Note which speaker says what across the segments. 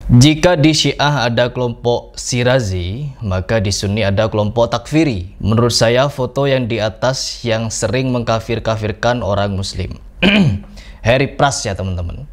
Speaker 1: Jika di Syiah ada kelompok Syirazi, maka di Sunni ada kelompok Takfiri. Menurut saya foto yang di atas yang sering mengkafir-kafirkan orang Muslim. Harry Pras ya teman-teman.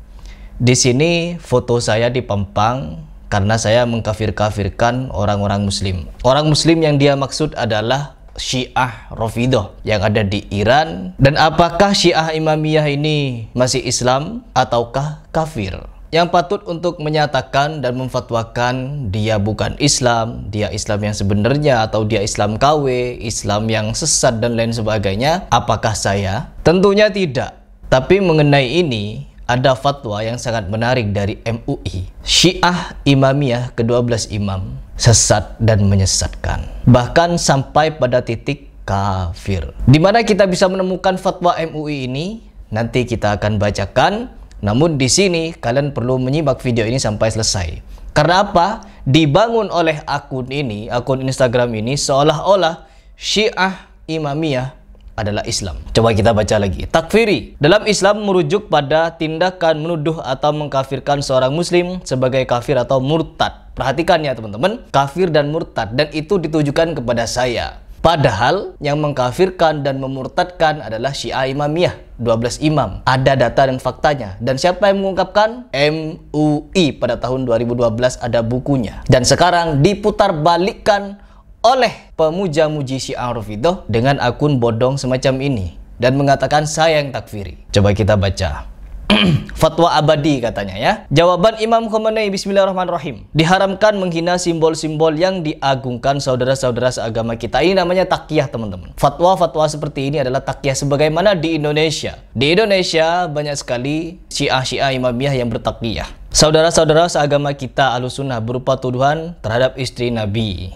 Speaker 1: Di sini foto saya dipempang karena saya mengkafir-kafirkan orang-orang Muslim. Orang Muslim yang dia maksud adalah Syiah Rafidhah yang ada di Iran. Dan apakah Syiah Imamiyah ini masih Islam ataukah kafir? Yang patut untuk menyatakan dan memfatwakan dia bukan Islam, dia Islam yang sebenarnya atau dia Islam KW, Islam yang sesat dan lain sebagainya, apakah saya? Tentunya tidak. Tapi mengenai ini ada fatwa yang sangat menarik dari MUI. Syiah Imamiyah ke-12 imam sesat dan menyesatkan, bahkan sampai pada titik kafir. Di mana kita bisa menemukan fatwa MUI ini? Nanti kita akan bacakan. Namun di sini kalian perlu menyimak video ini sampai selesai. Karena apa? Dibangun oleh akun ini, akun Instagram ini seolah-olah Syiah Imamiyah adalah Islam. Coba kita baca lagi. Takfiri dalam Islam merujuk pada tindakan menuduh atau mengkafirkan seorang muslim sebagai kafir atau murtad. Perhatikan ya teman-teman, kafir dan murtad, dan itu ditujukan kepada saya. Padahal yang mengkafirkan dan memurtadkan adalah Syiah Imamiyah, 12 imam. Ada data dan faktanya. Dan siapa yang mengungkapkan? MUI pada tahun 2012 ada bukunya. Dan sekarang diputarbalikkan oleh pemuja-muji Syiah Rafidhah dengan akun bodong semacam ini. Dan mengatakan saya yang takfiri. Coba kita baca. Fatwa abadi katanya ya. Jawaban Imam Khomeini, bismillahirrahmanirrahim. Diharamkan menghina simbol-simbol yang diagungkan saudara-saudara seagama kita. Ini namanya takyah teman-teman. Fatwa-fatwa seperti ini adalah takyah sebagaimana di Indonesia. Di Indonesia banyak sekali Syiah Imamiyah yang bertakyah. Saudara-saudara seagama kita Ahlussunnah berupa tuduhan terhadap istri Nabi.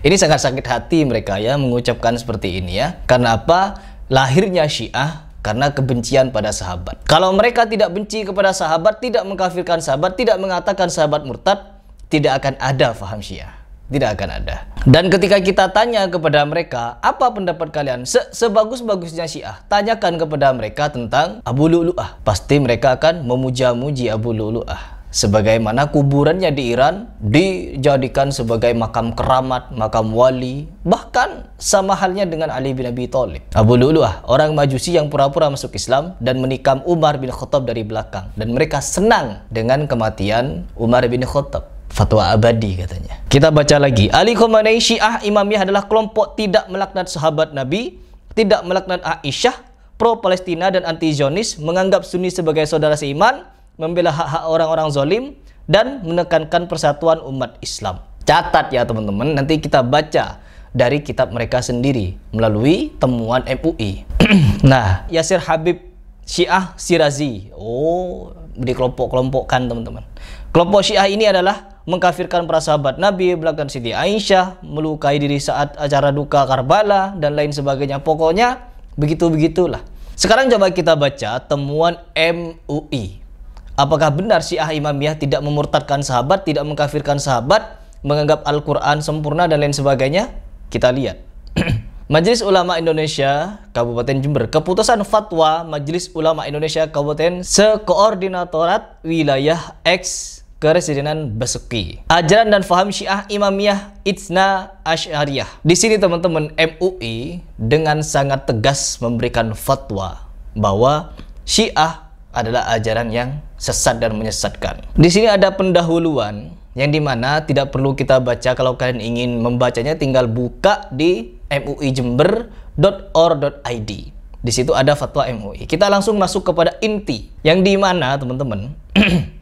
Speaker 1: Ini sangat sakit hati mereka ya mengucapkan seperti ini ya. Karena apa? Lahirnya Syiah karena kebencian pada sahabat. Kalau mereka tidak benci kepada sahabat, tidak mengkafirkan sahabat, tidak mengatakan sahabat murtad, tidak akan ada faham Syiah. Tidak akan ada. Dan ketika kita tanya kepada mereka, apa pendapat kalian? Sebagus-bagusnya Syiah, tanyakan kepada mereka tentang Abu Lu'lu'ah. Pasti mereka akan memuja-muji Abu Lu'lu'ah. Sebagaimana kuburannya di Iran dijadikan sebagai makam keramat, makam wali, bahkan sama halnya dengan Ali bin Abi Thalib. Abu Lu'lu'ah, orang Majusi yang pura-pura masuk Islam dan menikam Umar bin Khattab dari belakang, dan mereka senang dengan kematian Umar bin Khattab. Fatwa abadi katanya. Kita baca lagi. Ali Khomeini, Syiah Imamiyah adalah kelompok tidak melaknat sahabat Nabi, tidak melaknat Aisyah, pro Palestina dan anti Zionis, menganggap Sunni sebagai saudara seiman, membela hak-hak orang-orang zalim, dan menekankan persatuan umat Islam. Catat ya teman-teman, nanti kita baca dari kitab mereka sendiri melalui temuan MUI. Nah, Yasir Habib, Syiah Syirazi. Oh, dikelompok-kelompokkan teman-teman. Kelompok Syiah ini adalah mengkafirkan para sahabat Nabi, belakang Siti Aisyah, melukai diri saat acara duka Karbala, dan lain sebagainya. Pokoknya begitu-begitulah. Sekarang coba kita baca temuan MUI. Apakah benar Syiah Imamiyah tidak memurtadkan sahabat, tidak mengkafirkan sahabat, menganggap Al-Quran sempurna dan lain sebagainya? Kita lihat. Majelis Ulama Indonesia Kabupaten Jember. Keputusan fatwa Majelis Ulama Indonesia Kabupaten Sekoordinatorat Wilayah X Keresidenan Besuki. Ajaran dan faham Syiah Imamiyah Itsna Asy'ariyah. Di sini teman-teman, MUI dengan sangat tegas memberikan fatwa bahwa Syiah adalah ajaran yang sesat dan menyesatkan. Di sini ada pendahuluan yang dimana tidak perlu kita baca. Kalau kalian ingin membacanya tinggal buka di muijember.or.id. Di situ ada fatwa MUI. Kita langsung masuk kepada inti yang dimana teman-teman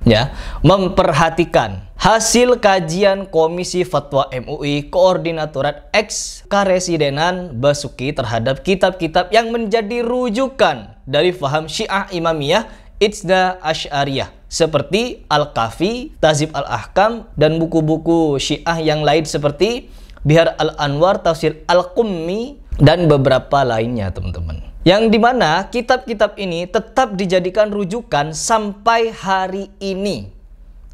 Speaker 1: ya memperhatikan hasil kajian Komisi Fatwa MUI Koordinatorat X Karesidenan Besuki terhadap kitab-kitab yang menjadi rujukan dari faham Syiah Imamiyah Itsna Asy'ariyah seperti Al-Kafi, Tahzib Al-Ahkam, dan buku-buku Syiah yang lain seperti Bihar Al-Anwar, Tafsir Al-Qummi, dan beberapa lainnya teman-teman. Yang dimana kitab-kitab ini tetap dijadikan rujukan sampai hari ini,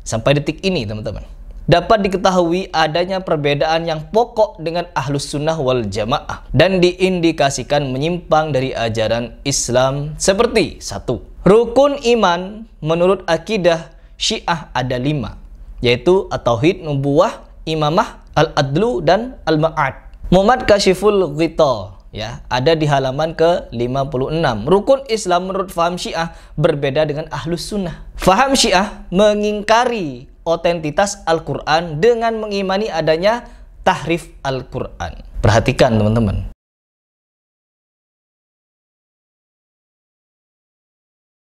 Speaker 1: sampai detik ini teman-teman. Dapat diketahui adanya perbedaan yang pokok dengan Ahlus Sunnah wal Jamaah dan diindikasikan menyimpang dari ajaran Islam seperti 1. Rukun iman menurut akidah Syiah ada 5, yaitu At-Tauhid, Nubuwah, Imamah, Al-Adlu, dan Al-Ma'ad. Muhammad Kashiful Ghita, ya, ada di halaman ke-56. Rukun Islam menurut faham Syiah berbeda dengan Ahlus Sunnah. Faham Syiah mengingkari otentitas Al-Quran dengan mengimani adanya tahrif Al-Quran. Perhatikan teman-teman.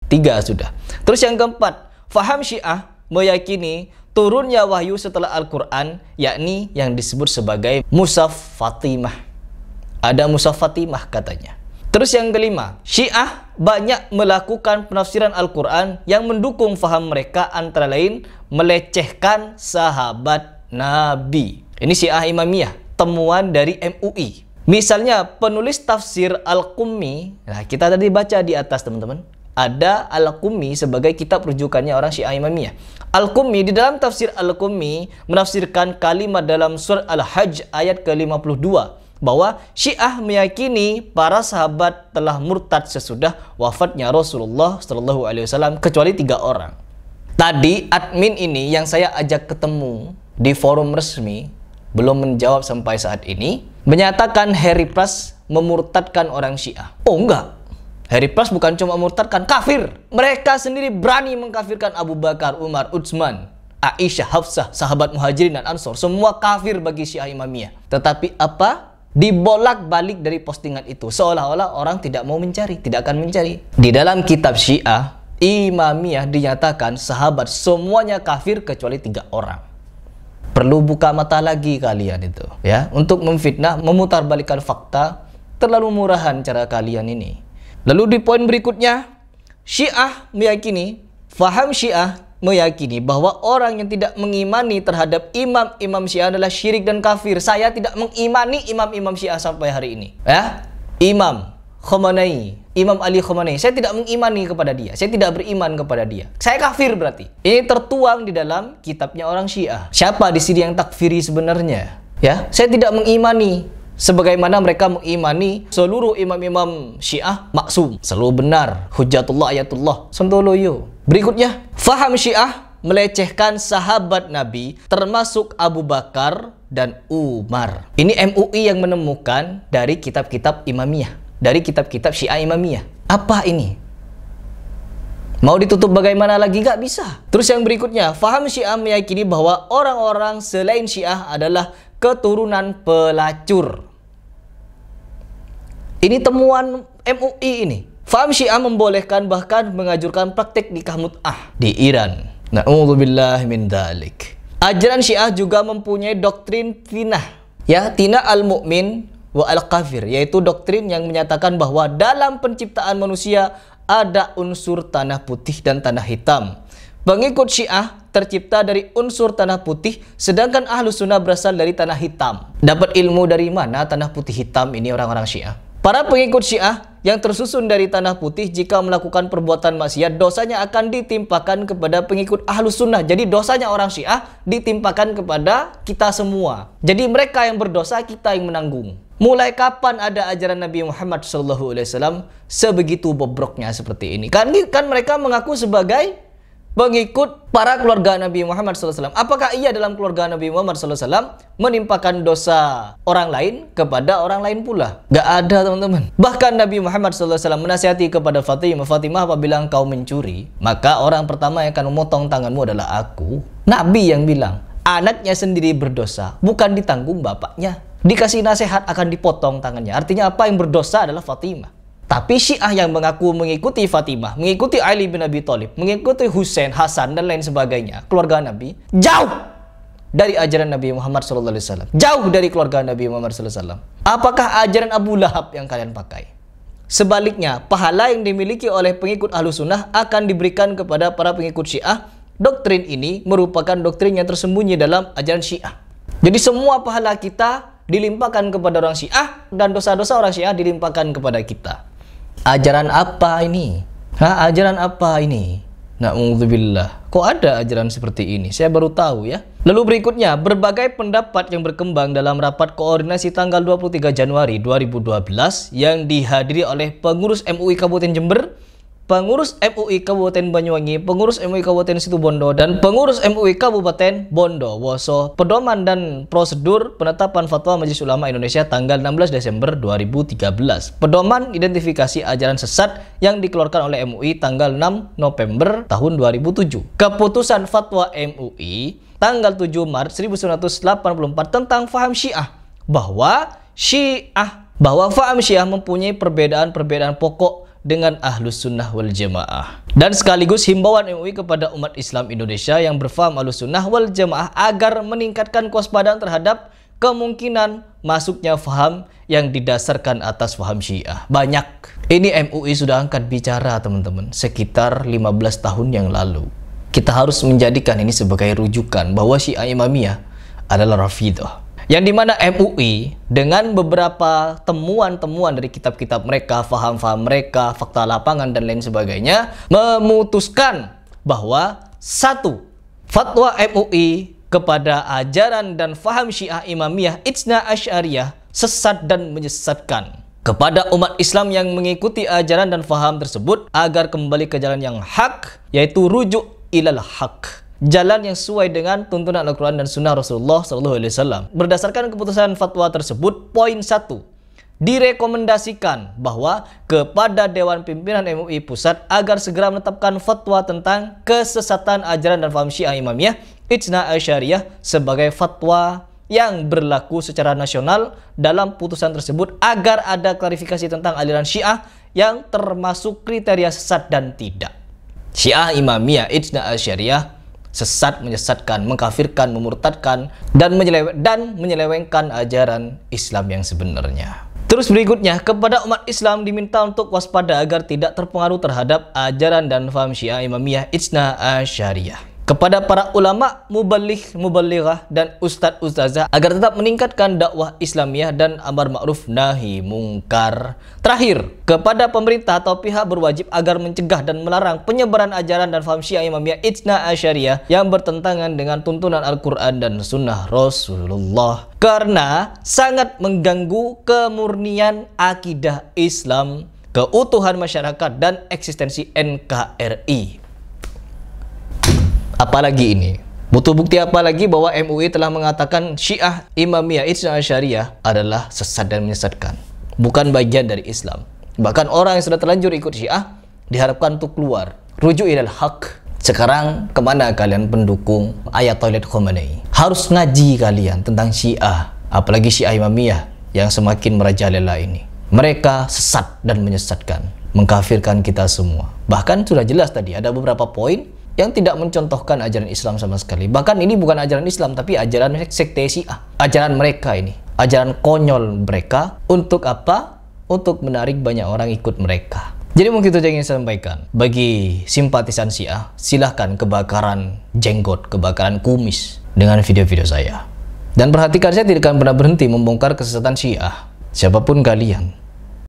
Speaker 1: 3 sudah. Terus yang keempat, faham Syiah meyakini turunnya wahyu setelah Al-Quran, yakni yang disebut sebagai Mushaf Fatimah. Ada Mushaf Fatimah katanya. Terus yang kelima, Syiah banyak melakukan penafsiran Al-Quran yang mendukung faham mereka, antara lain melecehkan sahabat Nabi. Ini Syiah Imamiyah, temuan dari MUI. Misalnya penulis tafsir Al-Qummi, nah kita tadi baca di atas teman-teman, ada Al-Qummi sebagai kitab rujukannya orang Syiah Imamiyah. Al-Qummi di dalam tafsir Al-Qummi menafsirkan kalimat dalam surat Al-Hajj ayat ke-52 bahwa Syiah meyakini para sahabat telah murtad sesudah wafatnya Rasulullah SAW kecuali 3 orang. Tadi admin ini yang saya ajak ketemu di forum resmi belum menjawab sampai saat ini, menyatakan Harry Pras memurtadkan orang Syiah. Oh enggak, Harry Pras bukan cuma memurtadkan, kafir. Mereka sendiri berani mengkafirkan Abu Bakar, Umar, Utsman, Aisyah, Hafsah, sahabat Muhajirin dan Ansor. Semua kafir bagi Syiah Imamiyah. Tetapi apa? Dibolak-balik dari postingan itu, seolah-olah orang tidak mau mencari, tidak akan mencari. Di dalam kitab Syiah Imamiyah dinyatakan sahabat semuanya kafir kecuali 3 orang. Perlu buka mata lagi kalian itu, ya, untuk memfitnah, memutarbalikkan fakta. Terlalu murahan cara kalian ini. Lalu di poin berikutnya, Syiah meyakini, faham Syiah meyakini bahwa orang yang tidak mengimani terhadap imam-imam Syiah adalah syirik dan kafir. Saya tidak mengimani imam-imam Syiah sampai hari ini, ya. Imam Khomeini, Imam Ali Khomeini, saya tidak mengimani kepada dia. Saya tidak beriman kepada dia. Saya kafir berarti. Ini tertuang di dalam kitabnya orang Syiah. Siapa di sini yang takfiri sebenarnya? Ya, saya tidak mengimani sebagaimana mereka mengimani seluruh imam-imam Syiah maksum, selalu benar, hujjatullah, ayatullah, sontoloyo. Berikutnya, faham Syiah melecehkan sahabat Nabi termasuk Abu Bakar dan Umar. Ini MUI yang menemukan dari kitab-kitab Imamiyah, dari kitab-kitab Syiah Imamiyah. Apa ini? Mau ditutup bagaimana lagi? Gak bisa. Terus yang berikutnya, faham Syiah meyakini bahwa orang-orang selain Syiah adalah keturunan pelacur. Ini temuan MUI ini. Faham Syiah membolehkan bahkan mengajurkan praktek nikah mut'ah di Iran. Na'udzubillah min dzalik. Ajaran Syiah juga mempunyai doktrin tinah, ya, tinah al-mu'min wa al-kafir, yaitu doktrin yang menyatakan bahwa dalam penciptaan manusia ada unsur tanah putih dan tanah hitam. Pengikut Syiah tercipta dari unsur tanah putih, sedangkan Ahlus Sunnah berasal dari tanah hitam. Dapat ilmu dari mana tanah putih hitam ini orang-orang Syiah? Para pengikut Syiah yang tersusun dari tanah putih jika melakukan perbuatan maksiat, dosanya akan ditimpakan kepada pengikut Ahlus Sunnah. Jadi dosanya orang Syiah ditimpakan kepada kita semua. Jadi mereka yang berdosa, kita yang menanggung. Mulai kapan ada ajaran Nabi Muhammad SAW sebegitu bobroknya seperti ini? Kan mereka mengaku sebagai pengikut para keluarga Nabi Muhammad SAW. Apakah ia dalam keluarga Nabi Muhammad SAW menimpakan dosa orang lain kepada orang lain pula? Gak ada teman-teman. Bahkan Nabi Muhammad SAW menasihati kepada Fatimah, Fatimah, apabila engkau mencuri, maka orang pertama yang akan memotong tanganmu adalah aku. Nabi yang bilang, anaknya sendiri berdosa, bukan ditanggung bapaknya. Dikasih nasihat akan dipotong tangannya. Artinya apa? Yang berdosa adalah Fatimah. Tapi Syiah yang mengaku mengikuti Fatimah, mengikuti Ali bin Abi Thalib, mengikuti Husain, Hasan, dan lain sebagainya, keluarga Nabi, jauh dari ajaran Nabi Muhammad SAW. Jauh dari keluarga Nabi Muhammad SAW. Apakah ajaran Abu Lahab yang kalian pakai? Sebaliknya, pahala yang dimiliki oleh pengikut Ahlus Sunnah akan diberikan kepada para pengikut Syiah. Doktrin ini merupakan doktrin yang tersembunyi dalam ajaran Syiah. Jadi semua pahala kita dilimpahkan kepada orang Syiah, dan dosa-dosa orang Syiah dilimpahkan kepada kita. Ajaran apa ini? Ajaran apa ini? Na'udzubillah. Kok ada ajaran seperti ini? Saya baru tahu ya. Lalu berikutnya, berbagai pendapat yang berkembang dalam rapat koordinasi tanggal 23 Januari 2012 yang dihadiri oleh pengurus MUI Kabupaten Jember, pengurus MUI Kabupaten Banyuwangi, pengurus MUI Kabupaten Situbondo, dan pengurus MUI Kabupaten Bondowoso. Pedoman dan prosedur penetapan fatwa Majelis Ulama Indonesia tanggal 16 Desember 2013. Pedoman identifikasi ajaran sesat yang dikeluarkan oleh MUI tanggal 6 November tahun 2007. Keputusan fatwa MUI tanggal 7 Maret 1984 tentang faham Syiah bahwa faham Syiah mempunyai perbedaan pokok dengan Ahlus Sunnah wal Jamaah, dan sekaligus himbauan MUI kepada umat Islam Indonesia yang berfaham Ahlus Sunnah wal Jamaah agar meningkatkan kewaspadaan terhadap kemungkinan masuknya faham yang didasarkan atas faham Syiah. Banyak. Ini MUI sudah angkat bicara, teman-teman, sekitar 15 tahun yang lalu. Kita harus menjadikan ini sebagai rujukan bahwa Syiah Imamiyah adalah Rafidah. Yang dimana MUI dengan beberapa temuan-temuan dari kitab-kitab mereka, faham-faham mereka, fakta lapangan dan lain sebagainya, memutuskan bahwa satu, fatwa MUI kepada ajaran dan faham Syiah Imamiyah Itsna Asy'ariyah sesat dan menyesatkan. Kepada umat Islam yang mengikuti ajaran dan faham tersebut agar kembali ke jalan yang hak, yaitu rujuk ilal haq, jalan yang sesuai dengan tuntunan Al-Quran dan Sunnah Rasulullah SAW. Berdasarkan keputusan fatwa tersebut, poin 1, direkomendasikan bahwa kepada Dewan Pimpinan MUI Pusat agar segera menetapkan fatwa tentang kesesatan ajaran dan faham Syiah Imamiyah Itsna Asy'ariyah sebagai fatwa yang berlaku secara nasional. Dalam putusan tersebut agar ada klarifikasi tentang aliran Syiah yang termasuk kriteria sesat dan tidak. Syiah Imamiyah Itsna Asy'ariyah sesat, menyesatkan, mengkafirkan, memurtadkan, dan menyelewengkan ajaran Islam yang sebenarnya. Terus berikutnya, kepada umat Islam diminta untuk waspada agar tidak terpengaruh terhadap ajaran dan faham Syiah Imamiyah Itsna Asy'ariyah. Kepada para ulama, muballigh, muballighah, dan ustadz-ustazah agar tetap meningkatkan dakwah Islamiyah dan amar ma'ruf nahi mungkar. Terakhir, kepada pemerintah atau pihak berwajib agar mencegah dan melarang penyebaran ajaran dan faham Syiah Imamiyah Itsna Asy'ariyah yang bertentangan dengan tuntunan Al-Quran dan Sunnah Rasulullah, karena sangat mengganggu kemurnian akidah Islam, keutuhan masyarakat, dan eksistensi NKRI. Apalagi ini? Butuh bukti apa lagi bahwa MUI telah mengatakan Syiah Imamiyah Itsna Asy'ariyah adalah sesat dan menyesatkan, bukan bagian dari Islam. Bahkan orang yang sudah terlanjur ikut Syiah diharapkan untuk keluar. Rujuk ilal haq. Sekarang kemana kalian pendukung Ayatollah Khomeini? Harus ngaji kalian tentang Syiah, apalagi Syiah Imamiyah yang semakin merajalela ini. Mereka sesat dan menyesatkan, mengkafirkan kita semua. Bahkan sudah jelas tadi ada beberapa poin yang tidak mencontohkan ajaran Islam sama sekali. Bahkan ini bukan ajaran Islam, tapi ajaran sekte Syiah. Ajaran mereka ini, ajaran konyol mereka. Untuk apa? Untuk menarik banyak orang ikut mereka. Jadi mungkin itu yang ingin saya sampaikan. Bagi simpatisan Syiah, silahkan kebakaran jenggot, kebakaran kumis dengan video-video saya. Dan perhatikan, saya tidak akan pernah berhenti membongkar kesesatan Syiah. Siapapun kalian,